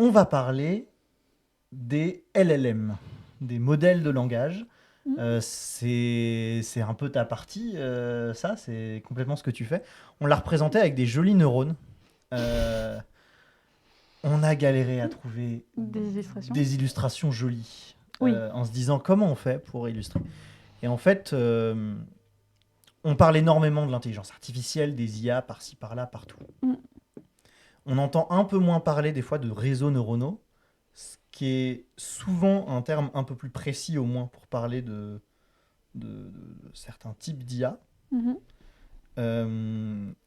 On va parler des LLM, des modèles de langage. C'est un peu ta partie, ça, c'est complètement ce que tu fais. On l'a représenté avec des jolis neurones. Euh, on a galéré à trouver Des illustrations. des illustrations jolies, Oui. en se disant comment on fait pour illustrer. Et en fait, on parle énormément de l'intelligence artificielle, des IA par-ci, par-là, partout. Mm. On entend un peu moins parler des fois de réseaux neuronaux, ce qui est souvent un terme un peu plus précis au moins pour parler de certains types d'IA. Mhm.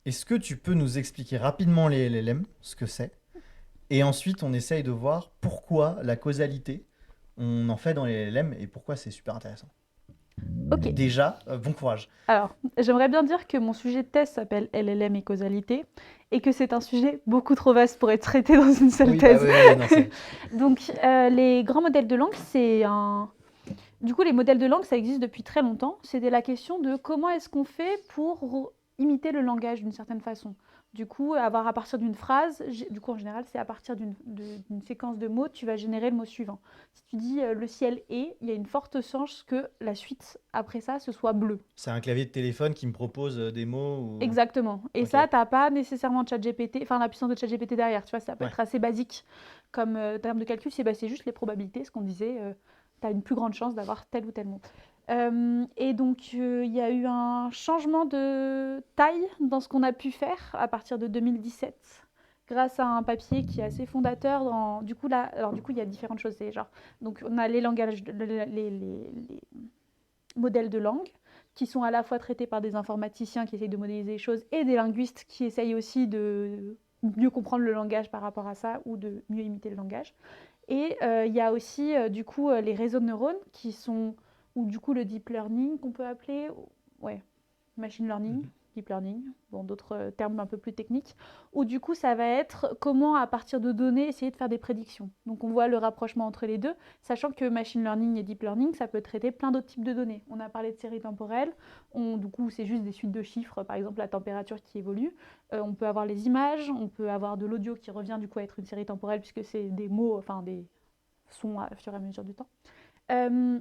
Est-ce que tu peux nous expliquer rapidement les LLM, ce que c'est? Et ensuite, on essaye de voir pourquoi la causalité, on en fait dans les LLM et pourquoi c'est super intéressant. Ok. Déjà, bon courage. Alors, j'aimerais bien dire que mon sujet de thèse s'appelle LLM et causalité et que c'est un sujet beaucoup trop vaste pour être traité dans une seule Oui, bah thèse. oui, oui, non, c'est. Donc, les grands modèles de langue, c'est un... Du coup, les modèles de langue, ça existe depuis très longtemps. C'était la question de comment est-ce qu'on fait pour imiter le langage d'une certaine façon. Du coup, avoir à partir d'une phrase, du coup en général, c'est à partir d'une séquence de mots, tu vas générer le mot suivant. Si tu dis le ciel est, il y a une forte chance que la suite après ça, ce soit bleu. C'est un clavier de téléphone qui me propose des mots ou. Exactement. Et Ok, ça, t'as pas nécessairement ChatGPT, enfin la puissance de ChatGPT derrière. Tu vois, ça peut ouais. être assez basique comme terme de calcul. C'est juste les probabilités, ce qu'on disait. Tu as une plus grande chance d'avoir tel ou tel mot. Et donc, il y a eu un changement de taille dans ce qu'on a pu faire à partir de 2017 grâce à un papier qui est assez fondateur. Du coup, là, alors, du coup, il y a différentes choses. Genre, donc, on a les langages, les modèles de langue qui sont à la fois traités par des informaticiens qui essayent de modéliser les choses et des linguistes qui essayent aussi de mieux comprendre le langage par rapport à ça ou de mieux imiter le langage. Et il y a aussi du coup les réseaux de neurones qui sont, ou du coup le deep learning qu'on peut appeler, ouais, machine learning, Mhm. deep learning, bon, d'autres termes un peu plus techniques, où du coup ça va être comment à partir de données essayer de faire des prédictions. Donc on voit le rapprochement entre les deux, sachant que machine learning et deep learning, ça peut traiter plein d'autres types de données. On a parlé de séries temporelles, du coup c'est juste des suites de chiffres, par exemple la température qui évolue. On peut avoir les images, on peut avoir de l'audio qui revient du coup à être une série temporelle puisque c'est des mots, enfin des sons au fur et à mesure du temps. Euh,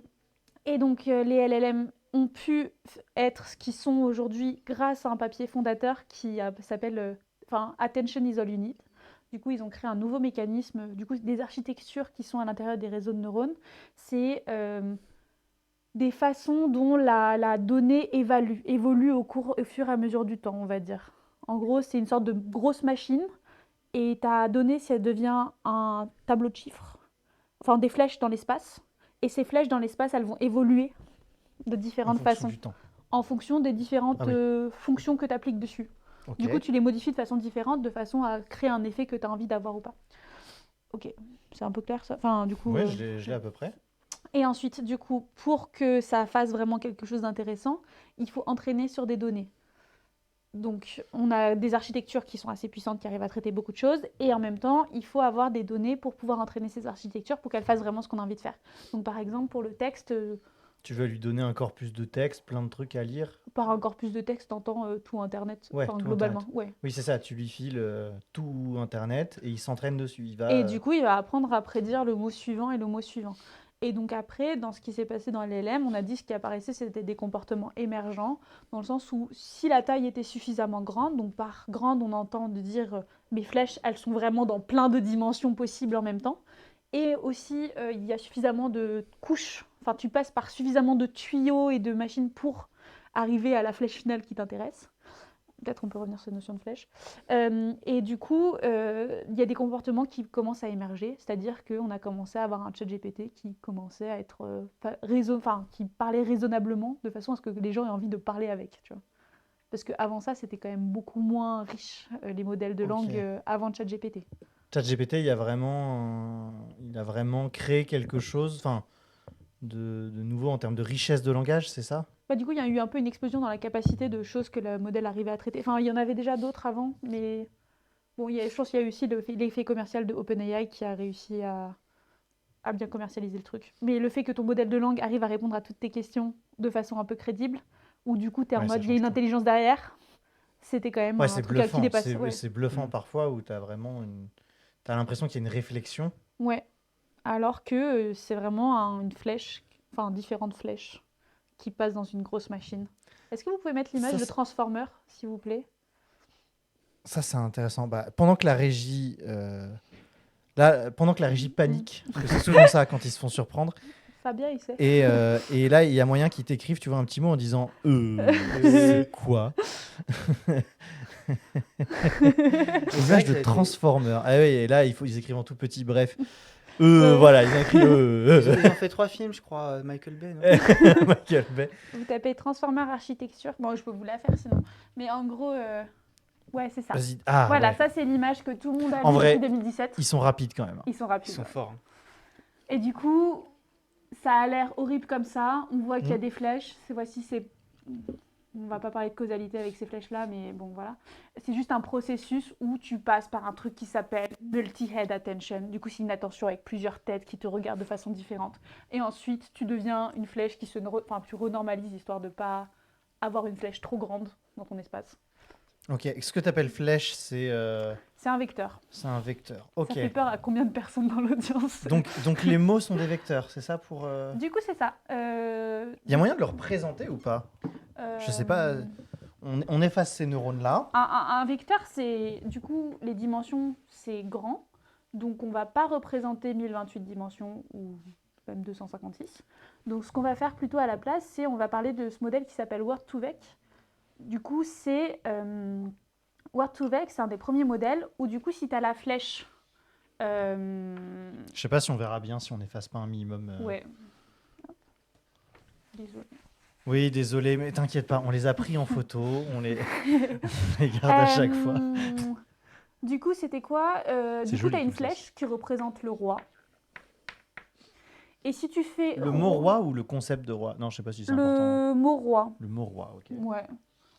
et donc, les LLM ont pu être ce qu'ils sont aujourd'hui grâce à un papier fondateur qui s'appelle Attention is all you need. Du coup, ils ont créé un nouveau mécanisme, du coup, des architectures qui sont à l'intérieur des réseaux de neurones. C'est des façons dont la donnée évolue au fur et à mesure du temps, on va dire. En gros, c'est une sorte de grosse machine et ta donnée, si elle devient un tableau de chiffres, enfin des flèches dans l'espace, et ces flèches dans l'espace, elles vont évoluer de En différentes fonction façons, du temps. en fonction des Ah différentes oui, fonctions que tu appliques dessus. ok. Du coup, tu les modifies de façon différente, de façon à créer un effet que tu as envie d'avoir ou pas. Ok, c'est un peu clair ça. Enfin, du coup. Ouais, je l'ai à peu près. Et ensuite, du coup, pour que ça fasse vraiment quelque chose d'intéressant, il faut entraîner sur des données. Donc, on a des architectures qui sont assez puissantes, qui arrivent à traiter beaucoup de choses, et en même temps, il faut avoir des données pour pouvoir entraîner ces architectures pour qu'elles fassent vraiment ce qu'on a envie de faire. Donc, par exemple, pour le texte, Tu veux lui donner un corpus de texte, plein de trucs à lire. par un corpus de texte, t'entends tout Internet, Ouais, enfin tout globalement, Internet. ouais. Oui, c'est ça, tu lui files tout Internet et il s'entraîne dessus. Il va. Et du coup, il va apprendre à prédire le mot suivant et le mot suivant. Et donc après, dans ce qui s'est passé dans l'LM, on a dit ce qui apparaissait, c'était des comportements émergents, dans le sens où si la taille était suffisamment grande, donc par grande, on entend de dire mes flèches, elles sont vraiment dans plein de dimensions possibles en même temps, et aussi il y a suffisamment de couches, enfin tu passes par suffisamment de tuyaux et de machines pour arriver à la flèche finale qui t'intéresse. Peut-être on peut revenir sur cette notion de flèche. Et du coup, il y a des comportements qui commencent à émerger, c'est-à-dire qu'on a commencé à avoir un chat GPT qui commençait à être qui parlait raisonnablement, de façon à ce que les gens aient envie de parler avec. Tu vois. Parce qu'avant ça, c'était quand même beaucoup moins riche, les modèles de Ok. langue avant ChatGPT. ChatGPT, il a vraiment créé quelque chose, enfin, de nouveau en termes de richesse de langage, c'est ça? Bah, du coup, il y a eu un peu une explosion dans la capacité de choses que le modèle arrivait à traiter. Enfin, il y en avait déjà d'autres avant, mais bon, je pense qu'il y a eu aussi l'effet commercial de OpenAI qui a réussi à bien commercialiser le truc. Mais le fait que ton modèle de langue arrive à répondre à toutes tes questions de façon un peu crédible, ou du coup, tu es en Ouais, ça mode, il y a change une tout. intelligence derrière, c'était quand même Ouais, un c'est truc qui bluffant. dépasse. C'est Ouais. c'est bluffant parfois où tu as vraiment une. T'as l'impression qu'il y a une réflexion. Ouais. Alors que c'est vraiment une flèche, enfin différentes flèches qui passent dans une grosse machine. Est-ce que vous pouvez mettre l'image Ça, de c'est- Transformer, s'il vous plaît? Ça, c'est intéressant. Bah, pendant que la régie, là, pendant que la régie Mm. panique, parce que c'est souvent ça quand ils se font surprendre. Fabien, il sait. Et là, il y a moyen qu'ils t'écrivent, tu vois, un petit mot en disant c'est quoi? C'est vrai Image que de ça a été- Transformer. Ah oui, et là, ils écrivent en tout petit, bref. Ouais. Voilà, ils ont écrit Ils ont fait 3 films, je crois, Michael Bay, non? Michael Bay. Vous tapez Transformer Architecture. Bon, je peux vous la faire sinon. Mais en gros, ouais, c'est ça. Vas-y. Ah, Voilà, ouais. ça c'est l'image que tout le monde a En vue vrai, depuis 2017. Ils sont rapides quand même. Ils sont Ils rapides. sont forts. Hein. Et du coup, ça a l'air horrible comme ça. On voit qu'il y a Mm. des flèches. Voici, c'est... On va pas parler de causalité avec ces flèches-là, mais bon, voilà. C'est juste un processus où tu passes par un truc qui s'appelle multi-head attention. Du coup, c'est une attention avec plusieurs têtes qui te regardent de façon différente. Et ensuite, tu deviens une flèche qui se... Enfin, tu renormalises, histoire de pas avoir une flèche trop grande dans ton espace. Ok. Ce que tu appelles flèche, c'est C'est un vecteur. un vecteur. Ok. Ça fait peur à combien de personnes dans l'audience? Donc les mots sont des vecteurs, c'est ça pour. Du coup, c'est ça. Il y a moyen de le représenter ou pas? Je sais pas. On efface ces neurones-là. Un vecteur, c'est du coup les dimensions, c'est grand. Donc on va pas représenter 1028 dimensions ou même 256. Donc ce qu'on va faire plutôt à la place, c'est on va parler de ce modèle qui s'appelle Word2Vec. Du coup, c'est Word2Vec, c'est un des premiers modèles où du coup, si tu as la flèche. Je sais pas si on verra bien si on n'efface pas un minimum. Ouais. Désolée. Oui, désolé, mais t'inquiète pas, on les a pris en photo, on les garde à chaque fois. Du coup, c'était quoi? C'est Du coup, joli tu as une comme classe. flèche qui représente le roi. Et si tu fais Le mot roi ou le concept de roi? Non, je sais pas si c'est important. le mot roi. Le mot roi, ok. Ouais.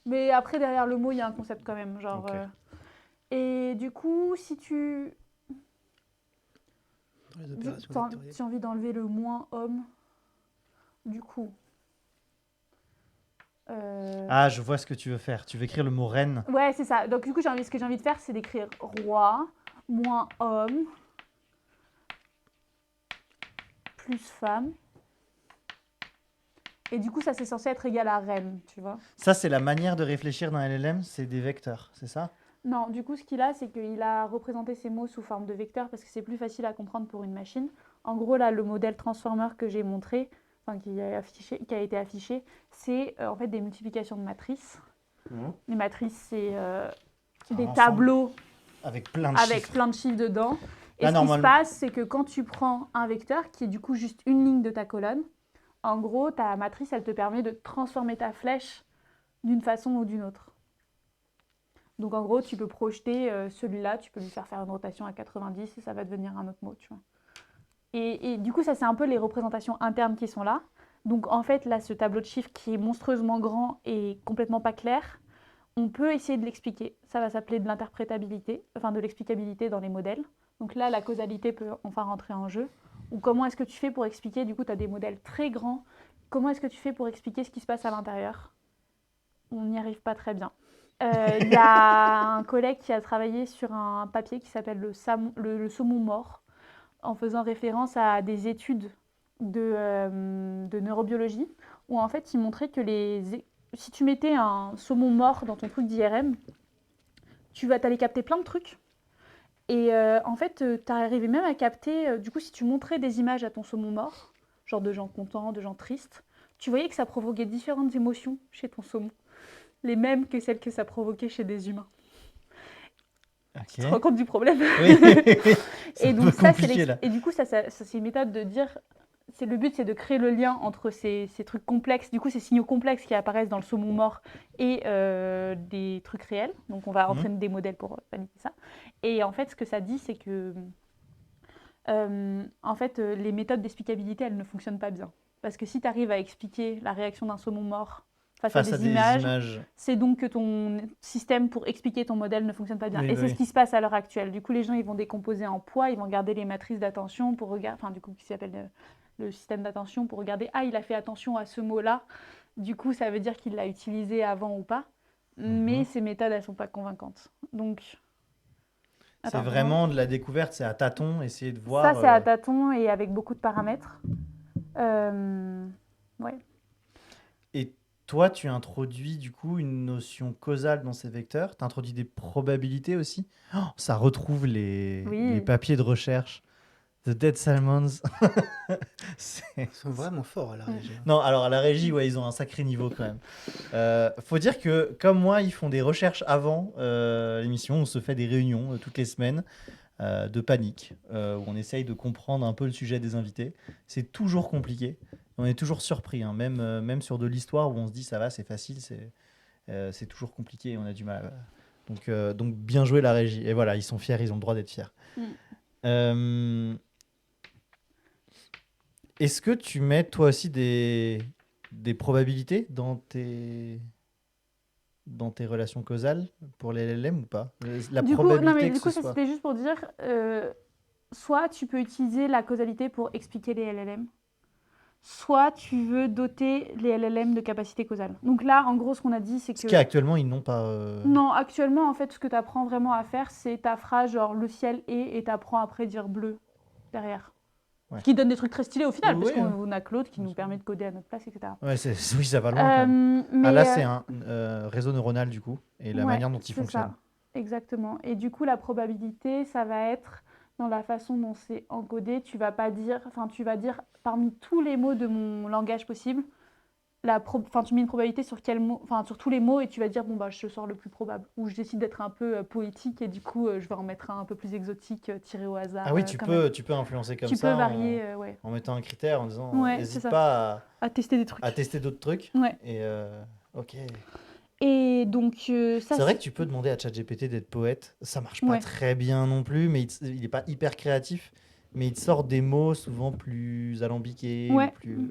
Mais après, derrière le mot, il y a un concept quand même. Genre, Ok. Et du coup, si tu. Dans les opérations vectorielles. Tu as envie d'enlever le moins homme, du coup. Ah, je vois ce que tu veux faire. Tu veux écrire le mot reine. Ouais, c'est ça. Donc, du coup, ce que j'ai envie de faire, c'est d'écrire roi, moins homme, plus femme. Et du coup, ça, c'est censé être égal à reine, tu vois. Ça, c'est la manière de réfléchir d'un LLM, c'est des vecteurs, c'est ça? Non, du coup, ce qu'il a, c'est qu'il a représenté ces mots sous forme de vecteurs parce que c'est plus facile à comprendre pour une machine. En gros, là, le modèle Transformer que j'ai montré, enfin, qui a été affiché, c'est en fait des multiplications de matrices. Les matrices, c'est des ensemble tableaux Avec plein de avec chiffres. plein de chiffres dedans. Et Là, ce qui se normalement- passe, c'est que quand tu prends un vecteur, qui est du coup juste une ligne de ta colonne, en gros, ta matrice, elle te permet de transformer ta flèche d'une façon ou d'une autre. Donc en gros, tu peux projeter celui-là, tu peux lui faire une rotation à 90 et ça va devenir un autre mot, tu vois. Et du coup, ça, c'est un peu les représentations internes qui sont là. Donc en fait, là, ce tableau de chiffres qui est monstrueusement grand et complètement pas clair, on peut essayer de l'expliquer. Ça va s'appeler de l'interprétabilité, enfin de l'explicabilité dans les modèles. Donc là, la causalité peut enfin rentrer en jeu. Ou comment est-ce que tu fais pour expliquer, du coup, tu as des modèles très grands, comment est-ce que tu fais pour expliquer ce qui se passe à l'intérieur? On n'y arrive pas très bien. Il y a un collègue qui a travaillé sur un papier qui s'appelle le saumon mort, en faisant référence à des études de neurobiologie, où en fait il montrait que si tu mettais un saumon mort dans ton truc d'IRM, tu vas t'aller capter plein de trucs. Et en fait, tu arrivais même à capter, du coup, si tu montrais des images à ton saumon mort, genre de gens contents, de gens tristes, tu voyais que ça provoquait différentes émotions chez ton saumon. Les mêmes que celles que ça provoquait chez des humains. Ok. Tu te rends compte du problème? Oui. Et un donc peu ça, compliqué, là. et du coup, ça c'est une méthode de dire, le but, c'est de créer le lien entre ces trucs complexes, du coup, ces signaux complexes qui apparaissent dans le saumon mort et des trucs réels. Donc on va entraîner des modèles pour valider ça. Et en fait, ce que ça dit, c'est que les méthodes d'explicabilité, elles ne fonctionnent pas bien. Parce que si tu arrives à expliquer la réaction d'un saumon mort face à des images, c'est donc que ton système pour expliquer ton modèle ne fonctionne pas bien. Oui, et oui. c'est ce qui se passe à l'heure actuelle. Du coup, les gens, ils vont décomposer en poids, ils vont garder les matrices d'attention pour regarder, enfin, du coup, qui s'appelle le système d'attention pour regarder, ah, il a fait attention à ce mot-là. Du coup, ça veut dire qu'il l'a utilisé avant ou pas. Mais ces méthodes, elles sont pas convaincantes. Donc, C'est Attends, vraiment de la découverte, c'est à tâtons, essayer de voir. Ça, c'est à tâtons et avec beaucoup de paramètres. Ouais. Et toi, tu introduis du coup une notion causale dans ces vecteurs. Tu introduis des probabilités aussi. Oh, ça retrouve les Oui. papiers de recherche. The Dead Salmons. C'est- Ils sont vraiment forts à la régie. hein. Non, alors à la régie, ouais, ils ont un sacré niveau quand même. Faut dire que, comme moi, ils font des recherches avant l'émission. On se fait des réunions toutes les semaines de panique, où on essaye de comprendre un peu le sujet des invités. C'est toujours compliqué. On est toujours surpris, hein, même sur de l'histoire où on se dit ça va, c'est facile, c'est toujours compliqué et on a du mal. Donc bien joué la régie. Et voilà, ils sont fiers, ils ont le droit d'être fiers. Mm. Euh, Est-ce que tu mets toi aussi des probabilités dans tes relations causales pour les LLM ou pas? La Du coup, probabilité non, mais que du coup, ce ça soit. c'était juste pour dire, soit tu peux utiliser la causalité pour expliquer les LLM, soit tu veux doter les LLM de capacités causales. Donc là, en gros, ce qu'on a dit, c'est Ce que... qu'actuellement, ils n'ont pas. Non, actuellement, en fait, ce que tu apprends vraiment à faire, c'est ta phrase genre le ciel est et tu apprends après à dire bleu derrière. Ouais. Ce qui donne des trucs très stylés au final, Oui, parce oui, qu'on a Claude qui bien nous sûr. permet de coder à notre place, etc. Ouais, oui, ça va loin quand même. Mais Ah, là, c'est un réseau neuronal du coup, et la ouais, manière dont il c'est fonctionne. ça, exactement. Et du coup, la probabilité, ça va être dans la façon dont c'est encodé. Tu vas pas dire, enfin, tu vas dire parmi tous les mots de mon langage possible, tu mets une probabilité sur quel mot, enfin, sur tous les mots et tu vas dire bon bah je sors le plus probable. Ou je décide d'être un peu poétique et du coup je vais en mettre un peu plus exotique tiré au hasard. Ah oui, quand même. tu peux influencer comme Tu ça peux varier, ouais. en mettant un critère, en disant Ouais, c'est n'hésite ça. pas À tester des trucs. à tester d'autres trucs. Ouais. Et ok. Et donc ça C'est vrai que tu peux demander à ChatGPT d'être poète. Ça marche pas Ouais. très bien non plus, mais il est pas hyper créatif. Mais il te sort des mots souvent plus alambiqués Ouais. ou plus.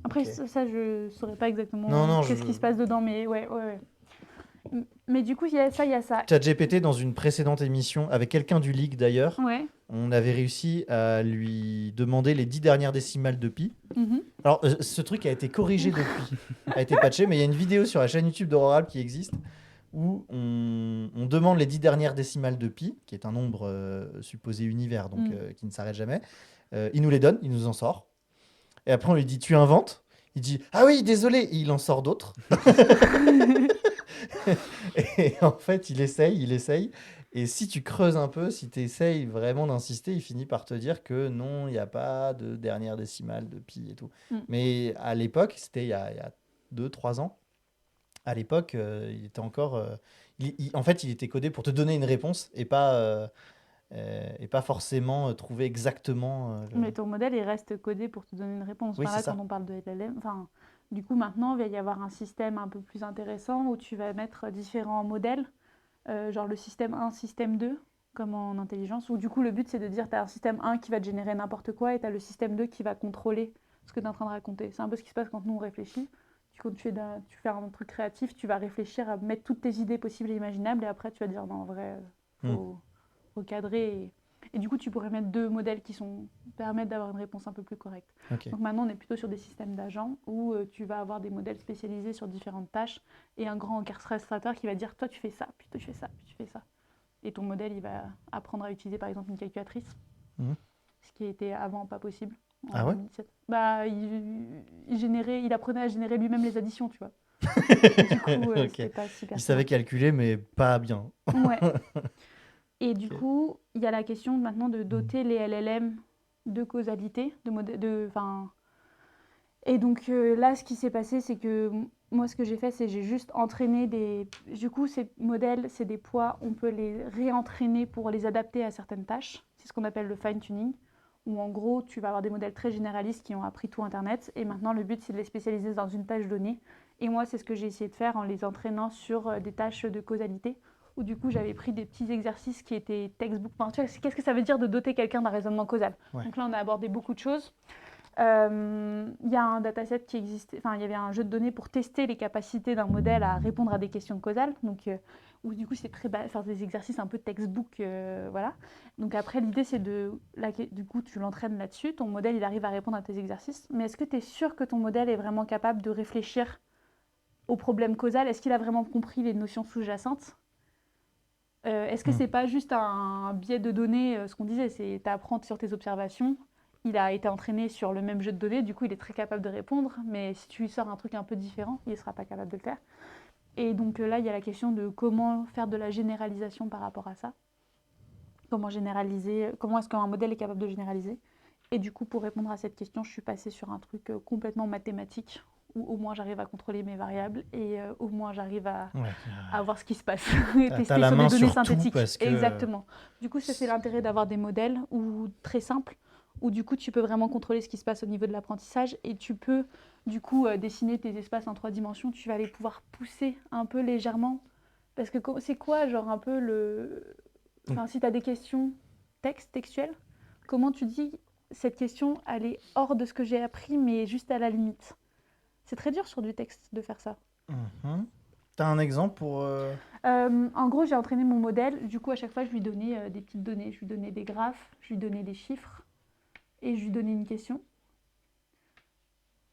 Après Ok. ça je saurais pas exactement Non, qu'est-ce qui se passe dedans, mais ouais. Mais du coup il y a ça. ChatGPT, dans une précédente émission, avec quelqu'un du League d'ailleurs, Ouais. on avait réussi à lui demander les 10 dernières décimales de pi. Mhm. Alors, ce truc a été corrigé depuis, a été patché, mais il y a une vidéo sur la chaîne YouTube d'Auroral qui existe où on demande les 10 dernières décimales de pi, qui est un nombre supposé univers, donc qui ne s'arrête jamais. Il nous les donne, il nous en sort. Et après, on lui dit tu inventes. Il dit ah oui, désolé, et il en sort d'autres. Et en fait, il essaye. Et si tu creuses un peu, si tu essayes vraiment d'insister, il finit par te dire que non, il n'y a pas de dernière décimale de pi et tout. Mais à l'époque, c'était il y a 2-3 ans, à l'époque, il était encore. En fait, il était codé pour te donner une réponse et pas forcément trouver exactement. Mais ton modèle, il reste codé pour te donner une réponse. Oui, Enfin, c'est là, ça. quand on parle de LLM, du coup, maintenant, il va y avoir un système un peu plus intéressant où tu vas mettre différents modèles, genre le système 1, système 2, comme en intelligence, où du coup, le but, c'est de dire, tu as un système 1 qui va te générer n'importe quoi et tu as le système 2 qui va contrôler ce que tu es en train de raconter. C'est un peu ce qui se passe quand nous, on réfléchit. Quand tu fais un truc créatif, tu vas réfléchir à mettre toutes tes idées possibles et imaginables et après, tu vas dire, non, en vrai, faut recadrer. Et du coup, tu pourrais mettre deux modèles qui permettent d'avoir une réponse un peu plus correcte. Ok. Donc maintenant, on est plutôt sur des systèmes d'agents où tu vas avoir des modèles spécialisés sur différentes tâches et un grand orchestrateur qui va dire toi, tu fais ça, puis toi, tu fais ça, puis tu fais ça. Et ton modèle, il va apprendre à utiliser par exemple une calculatrice, ce qui était avant pas possible. Ah ouais 2017. Bah, il apprenait à générer lui-même les additions, tu vois. Du coup, Ok. c'était pas super Il savait simple. calculer, mais pas bien. Ouais. Et du Ok. coup, il y a la question maintenant de doter les LLM de causalité, Et donc là, ce qui s'est passé, c'est que moi, ce que j'ai fait, c'est j'ai juste entraîné des... Du coup, ces modèles, c'est des poids, on peut les réentraîner pour les adapter à certaines tâches. C'est ce qu'on appelle le fine-tuning, où en gros, tu vas avoir des modèles très généralistes qui ont appris tout Internet, et maintenant, le but, c'est de les spécialiser dans une tâche donnée. Et moi, c'est ce que j'ai essayé de faire en les entraînant sur des tâches de causalité, où du coup, j'avais pris des petits exercices qui étaient textbook. Enfin, tu vois, qu'est-ce que ça veut dire de doter quelqu'un d'un raisonnement causal? Ouais. Donc là, on a abordé beaucoup de choses. Il y a un dataset qui existait, enfin il y avait un jeu de données pour tester les capacités d'un modèle à répondre à des questions causales, donc où du coup c'est faire des exercices un peu textbook, voilà. Donc après l'idée c'est du coup tu l'entraînes là-dessus, ton modèle il arrive à répondre à tes exercices, mais est-ce que tu es sûr que ton modèle est vraiment capable de réfléchir au problème causal? Est-ce qu'il a vraiment compris les notions sous-jacentes? Est-ce que c'est pas juste un biais de données, ce qu'on disait, c'est tu apprends sur tes observations, il a été entraîné sur le même jeu de données, du coup il est très capable de répondre, mais si tu lui sors un truc un peu différent, il ne sera pas capable de le faire. Et donc là, il y a la question de comment faire de la généralisation par rapport à ça. Comment généraliser, comment est-ce qu'un modèle est capable de généraliser. Et du coup, pour répondre à cette question, je suis passée sur un truc complètement mathématique, où au moins j'arrive à contrôler mes variables et au moins j'arrive à voir ce qui se passe et T'as tester la sur main des données sur tout synthétiques. parce que Exactement. Du coup, ça, c'est l'intérêt d'avoir des modèles très simples, où du coup, tu peux vraiment contrôler ce qui se passe au niveau de l'apprentissage et tu peux, du coup, dessiner tes espaces en 3 dimensions. Tu vas aller pouvoir pousser un peu légèrement. Parce que c'est quoi, genre, un peu le... Enfin, si tu as des questions textuelles, comment tu dis cette question, elle est hors de ce que j'ai appris, mais juste à la limite. C'est très dur sur du texte de faire ça. T'as un exemple pour... En gros, j'ai entraîné mon modèle. Du coup, à chaque fois, je lui donnais des petites données. Je lui donnais des graphes, je lui donnais des chiffres et je lui donnais une question.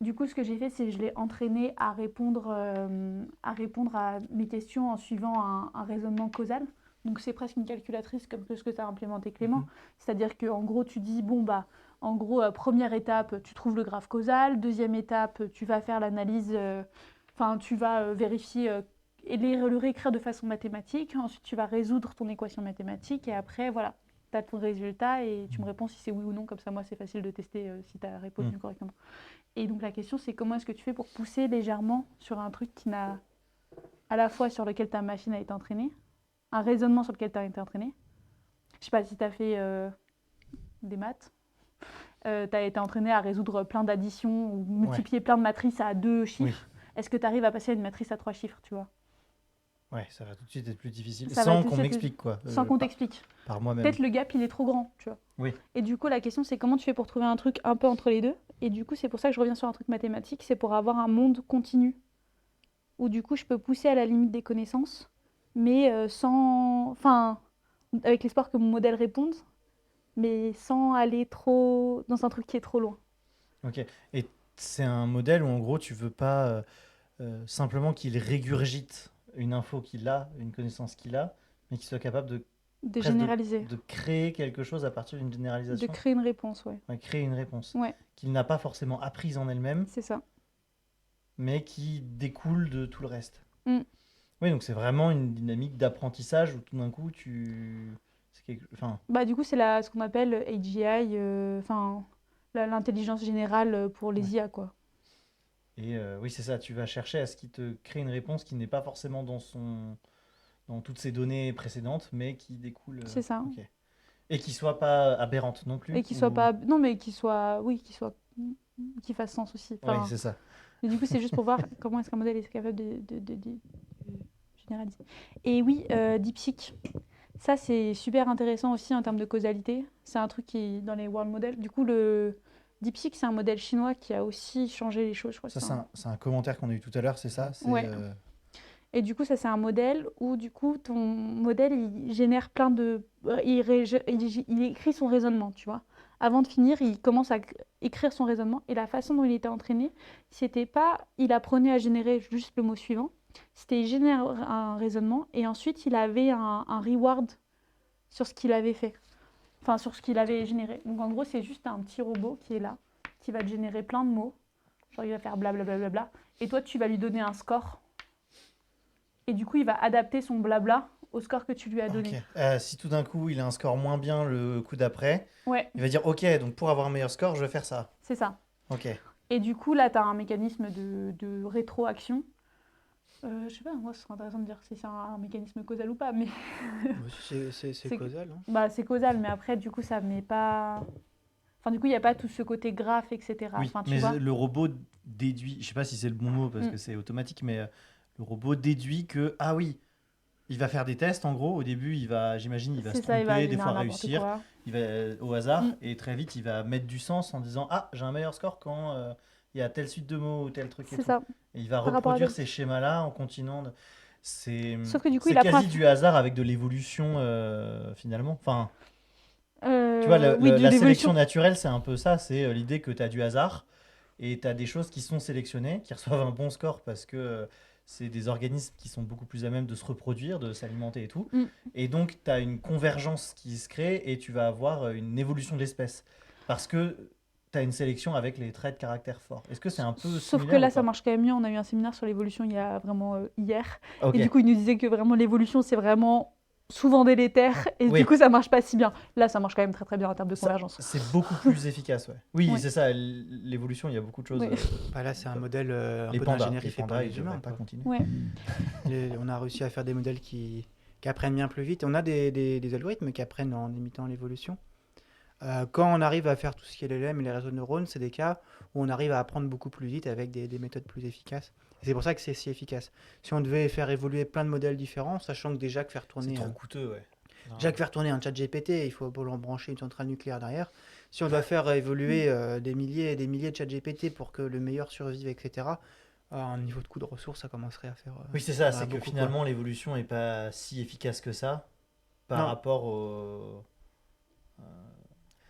Du coup, ce que j'ai fait, c'est que je l'ai entraîné à répondre à mes questions en suivant un raisonnement causal. Donc, c'est presque une calculatrice comme ce que tu as implémenté, Clément. C'est-à-dire qu'en gros, tu dis, bon, bah, en gros, première étape, tu trouves le graphe causal. Deuxième étape, tu vas faire l'analyse, tu vas vérifier et le réécrire de façon mathématique. Ensuite, tu vas résoudre ton équation mathématique. Et après, voilà, tu as ton résultat et tu me réponds si c'est oui ou non. Comme ça, moi, c'est facile de tester si tu as répondu correctement. Et donc la question, c'est comment est-ce que tu fais pour pousser légèrement sur un truc qui n'a à la fois sur lequel ta machine a été entraînée, un raisonnement sur lequel tu as été entraîné. Je sais pas si tu as fait des maths. Tu as été entraîné à résoudre plein d'additions ou multiplier plein de matrices à 2 chiffres. Oui. Est-ce que tu arrives à passer à une matrice à 3 chiffres, tu vois? Ouais, ça va tout de suite être plus difficile. Ça sans qu'on m'explique, quoi. Sans qu'on t'explique. Par moi-même. Peut-être le gap, il est trop grand, tu vois. Oui. Et du coup, la question, c'est comment tu fais pour trouver un truc un peu entre les deux. Et du coup, c'est pour ça que je reviens sur un truc mathématique, c'est pour avoir un monde continu, où du coup, je peux pousser à la limite des connaissances, mais sans... Enfin, avec l'espoir que mon modèle réponde, mais sans aller trop dans un truc qui est trop loin. Ok. Et c'est un modèle où, en gros, tu veux pas simplement qu'il régurgite une info qu'il a, une connaissance qu'il a, mais qu'il soit capable de généraliser. De créer quelque chose à partir d'une généralisation. De créer une réponse, ouais. Créer une réponse. Ouais. Qu'il n'a pas forcément apprise en elle-même. C'est ça. Mais qui découle de tout le reste. Oui, donc c'est vraiment une dynamique d'apprentissage où tout d'un coup, Bah, du coup, c'est ce qu'on appelle AGI, l'intelligence générale pour les IA, quoi. Et oui, c'est ça, tu vas chercher à ce qu'il te crée une réponse qui n'est pas forcément dans toutes ces données précédentes, mais qui découle... C'est ça. Okay. Et qui soit pas aberrante non plus. Et qui soit pas... Non, mais qui fasse sens aussi. Oui, c'est ça. Et du coup, c'est juste pour voir comment est-ce qu'un modèle est capable de généraliser. Et oui, DeepSeek, ça c'est super intéressant aussi en termes de causalité. C'est un truc qui est dans les world models. Du coup, le DeepSeek, c'est un modèle chinois qui a aussi changé les choses, je crois. Ça, c'est un commentaire qu'on a eu tout à l'heure, c'est ça? Ouais. Et du coup, ça, c'est un modèle où, du coup, ton modèle, il génère plein de... Il écrit son raisonnement, tu vois. Avant de finir, il commence à écrire son raisonnement. Et la façon dont il était entraîné, c'était pas... Il apprenait à générer juste le mot suivant. C'était il génère un raisonnement et ensuite, il avait un reward sur ce qu'il avait fait. Enfin, sur ce qu'il avait généré. Donc, en gros, c'est juste un petit robot qui est là, qui va te générer plein de mots. Genre, il va faire blablabla. Et toi, tu vas lui donner un score. Et du coup, il va adapter son blabla au score que tu lui as donné. Si tout d'un coup, il a un score moins bien le coup d'après, il va dire « Ok, donc pour avoir un meilleur score, je vais faire ça. » C'est ça. Ok. Et du coup, là, tu as un mécanisme de rétroaction. Je sais pas, moi, ce serait intéressant de dire si c'est un mécanisme causal ou pas, mais... c'est causal, hein. Bah, c'est causal, mais après, du coup, ça met pas... Enfin, du coup, il n'y a pas tout ce côté graphe, etc. Oui, enfin, mais le robot déduit... Je sais pas si c'est le bon mot, parce que c'est automatique, mais le robot déduit que... Ah oui, il va faire des tests, en gros. Au début, j'imagine, il va se tromper, des fois réussir. Il va au hasard, et très vite, il va mettre du sens en disant « Ah, j'ai un meilleur score quand... il y a telle suite de mots ou tel truc et tout. Ça. Et il va reproduire ces schémas-là en continuant. Sauf que du coup, c'est quasi du hasard avec de l'évolution finalement. Enfin, tu vois, la sélection naturelle, c'est un peu ça. C'est l'idée que tu as du hasard et tu as des choses qui sont sélectionnées, qui reçoivent un bon score parce que c'est des organismes qui sont beaucoup plus à même de se reproduire, de s'alimenter et tout. Mm. Et donc, tu as une convergence qui se crée et tu vas avoir une évolution de l'espèce. Parce que tu as une sélection avec les traits de caractère forts. Est-ce que c'est un peu Sauf que similaire là, ou ça pas? marche quand même mieux. On a eu un séminaire sur l'évolution il y a vraiment hier. Ok. Et du coup, il nous disait que vraiment l'évolution, c'est vraiment souvent délétère. Et Oui. du coup, ça marche pas si bien. Là, ça marche quand même très très bien en termes de Ça, convergence. c'est beaucoup plus efficace, ouais. Oui, Ouais. c'est ça, l'évolution, il y a beaucoup de choses. Ouais. Bah là, c'est un modèle un Les peu pandas, d'ingénierie fait par ils les devraient humains, pas quoi. continuer. Ouais. On a réussi à faire des modèles qui apprennent bien plus vite. On a des algorithmes qui apprennent en imitant l'évolution. Quand on arrive à faire tout ce qui est LLM et les réseaux de neurones, c'est des cas où on arrive à apprendre beaucoup plus vite avec des méthodes plus efficaces. Et c'est pour ça que c'est si efficace. Si on devait faire évoluer plein de modèles différents, sachant que déjà que faire C'est tourner, trop coûteux, ouais. un chat GPT, il faut brancher une centrale nucléaire derrière. Si on doit faire évoluer des milliers et des milliers de chat GPT pour que le meilleur survive, etc., à un niveau de coût de ressources, ça commencerait à faire. Oui, c'est ça, c'est que beaucoup, quoi. finalement, l'évolution n'est pas si efficace que ça par Non. rapport au.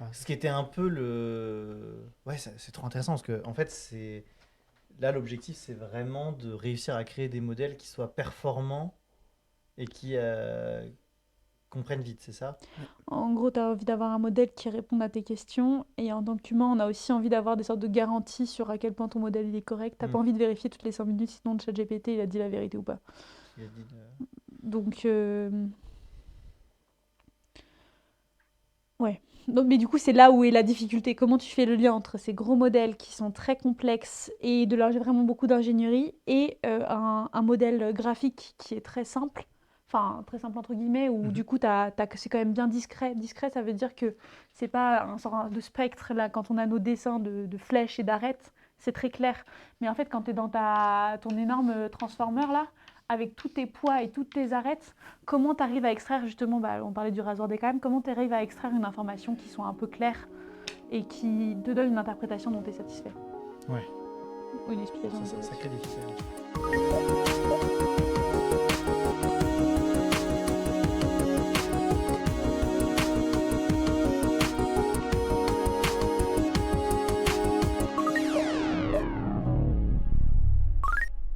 Ouais. Ce qui était un peu le. Ouais, c'est trop intéressant parce que, en fait, c'est. Là, l'objectif, c'est vraiment de réussir à créer des modèles qui soient performants et qui comprennent vite, c'est ça? En gros, tu as envie d'avoir un modèle qui réponde à tes questions. Et en tant qu'humain, on a aussi envie d'avoir des sortes de garanties sur à quel point ton modèle il est correct. T'as pas envie de vérifier toutes les 5 minutes, sinon le chat GPT, il a dit la vérité ou pas. Il a dit Donc, ouais. Donc, mais du coup, c'est là où est la difficulté. Comment tu fais le lien entre ces gros modèles qui sont très complexes et de leur vraiment beaucoup d'ingénierie et un modèle graphique qui est très simple, enfin très simple entre guillemets, où du coup, c'est quand même bien discret. Discret, ça veut dire que c'est pas un sort de spectre, là, quand on a nos dessins de flèches et d'arêtes, c'est très clair. Mais en fait, quand tu es dans ton énorme transformer, là, avec tous tes poids et toutes tes arêtes, comment tu arrives à extraire justement, on parlait du rasoir d'Occam, comment tu arrives à extraire une information qui soit un peu claire et qui te donne une interprétation dont tu es satisfait. Ouais. Ou une explication. C'est un sacré défi, quand même.